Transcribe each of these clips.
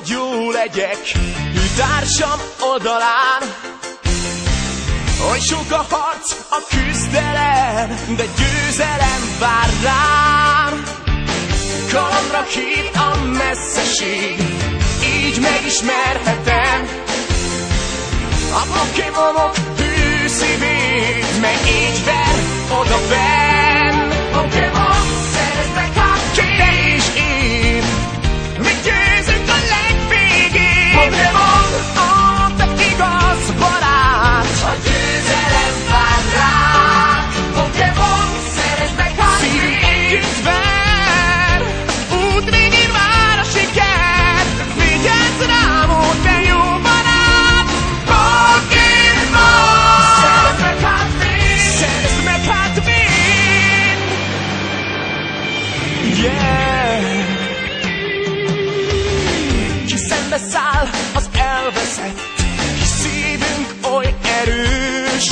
hogy jó legyek társam oldalán. Oly sok a harc, a küzdelem, de győzelem vár rám. Kalandra hív a messzeség, így megismerhetem a Pokémonok hű szívét, mely így ver oda benn. Pokémon, szerezd meg hát te és én, mi győzünk a legvégén. Pokémon, te igaz barát, a győzelem vár rád. Pokémon, szerezd meg hát szívünk együtt ver, út végén vár a siker. Vigyázz rám, ó te jó barát. Pokémon, szerezd meg hát mind, szerezd meg hát mind. Yeah. Ki szembeszáll, az elveszett, ki szívünk oly erős.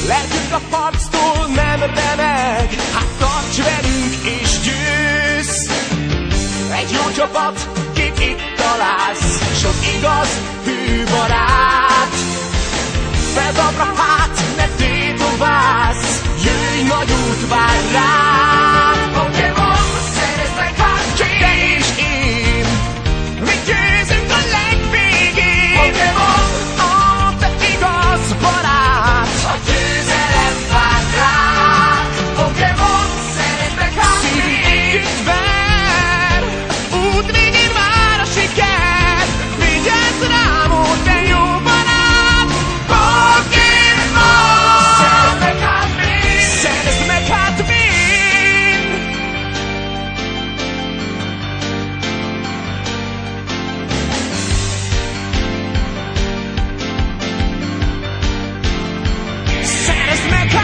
Lelkünk a harctól nem remeg, hát tarts velünk és győzz. Egy jó csapat, kit itt találsz, sok igaz, hű barát. Feldabra hát, ne tétovázz, jöjj, nagy út vár rád. Pokémon, szerezd meg hát te és én, mi győzünk a legvégén. Pokémon, te igaz barát, a győzelem vár rád. Pokémon, szerezd meg hát szívünk együtt ver, út végén vár a siker. Vigyázz rám, ó te jó barát. Pokémon, szerezd meg hát mind, szerezd meg hát mind. Szerezd meg hát